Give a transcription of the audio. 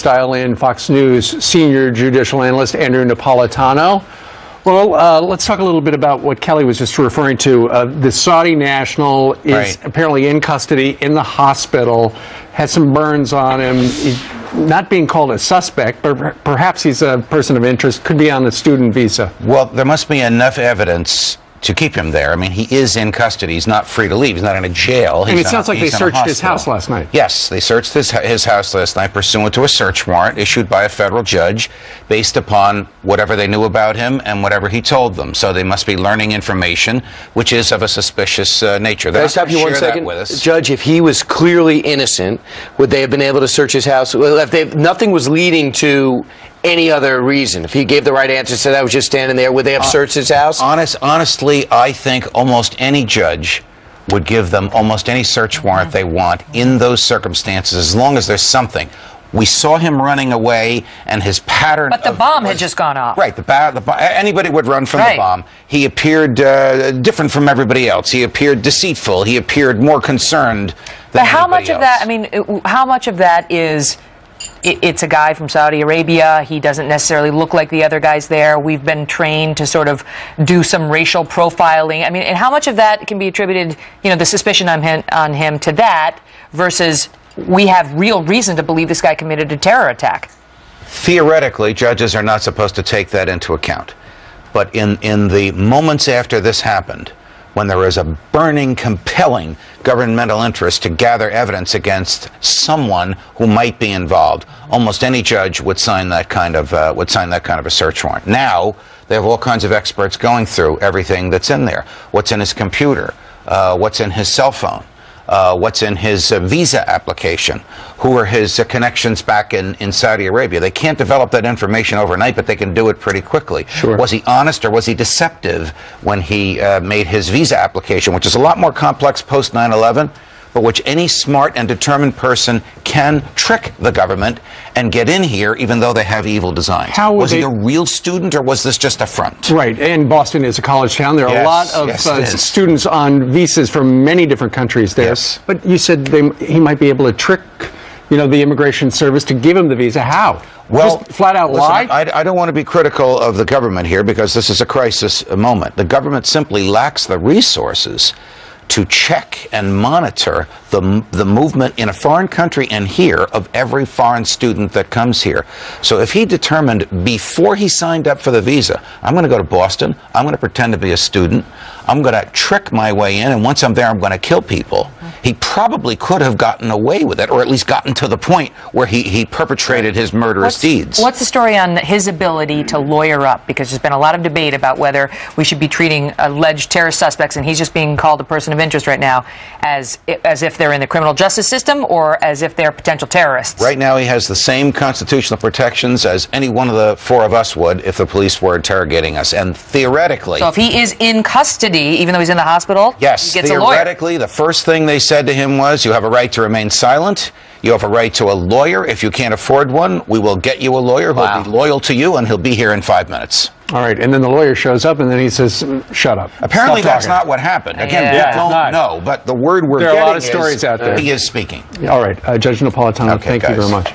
Dial in Fox News senior judicial analyst Andrew Napolitano. Well, let's talk a little bit about what Kelly was just referring to. The Saudi national is apparently in custody in the hospital, has some burns on him. He's not being called a suspect, but perhaps he's a person of interest, could be on the student visa. Well, there must be enough evidence to keep him there. I mean, he is in custody. He's not free to leave. He's not in a jail. And it sounds like they searched his house last night. Yes, they searched his house last night pursuant to a search warrant issued by a federal judge based upon whatever they knew about him and whatever he told them. So they must be learning information which is of a suspicious nature. Can I stop you 1 second? Judge, if he was clearly innocent, would they have been able to search his house? Well, if nothing was leading to any other reason, if he gave the right answer, said I was just standing there, would they have searched his house? Honestly, I think almost any judge would give them almost any search warrant they want in those circumstances, as long as there's something. We saw him running away, and his pattern. But the bomb had just gone off. Right. Anybody would run from the bomb. He appeared different from everybody else. He appeared deceitful. He appeared more concerned than But how much else. of that? I mean, how much of that is? It's a guy from Saudi Arabia. He doesn't necessarily look like the other guys there. We've been trained to sort of do some racial profiling. I mean, and how much of that can be attributed, the suspicion on him to that versus we have real reason to believe this guy committed a terror attack? Theoretically, judges are not supposed to take that into account. But in the moments after this happened, when there is a burning, compelling governmental interest to gather evidence against someone who might be involved, almost any judge would sign that kind of a search warrant. Now they have all kinds of experts going through everything that's in there. What's in his computer? What's in his cell phone? What's in his visa application? Who are his connections back in Saudi Arabia? They can't develop that information overnight, but they can do it pretty quickly. Sure. Was he honest or was he deceptive when he made his visa application, which is a lot more complex post 9/11, but which any smart and determined person can trick the government and get in here even though they have evil designs. Was he a real student or was this just a front? Right, and Boston is a college town. There are a lot of students on visas from many different countries there. Yes. But you said he might be able to trick, the immigration service to give him the visa. How? Well, just flat out lie? I don't want to be critical of the government here because this is a crisis moment. The government simply lacks the resources to check and monitor the movement in a foreign country and here of every foreign student that comes here. So if he determined before he signed up for the visa, I'm going to go to Boston, I'm going to pretend to be a student, I'm going to trick my way in, and once I'm there, I'm going to kill people. He probably could have gotten away with it, or at least gotten to the point where he perpetrated his murderous deeds. What's the story on his ability to lawyer up? Because there's been a lot of debate about whether we should be treating alleged terrorist suspects, and he's just being called a person of interest right now, as if they're in the criminal justice system or as if they're potential terrorists. Right now he has the same constitutional protections as any one of the four of us would if the police were interrogating us. And theoretically... So if he is in custody, even though he's in the hospital, yes, he gets a lawyer. Theoretically, the first thing they said to him was, you have a right to remain silent. You have a right to a lawyer. If you can't afford one, we will get you a lawyer who will be loyal to you, and he'll be here in 5 minutes. All right, and then the lawyer shows up, and then he says, shut up. Apparently that's not what happened. Again, we don't know, but the word we're getting is there are a lot of stories out there. He is speaking. All right, Judge Napolitano, thank you very much.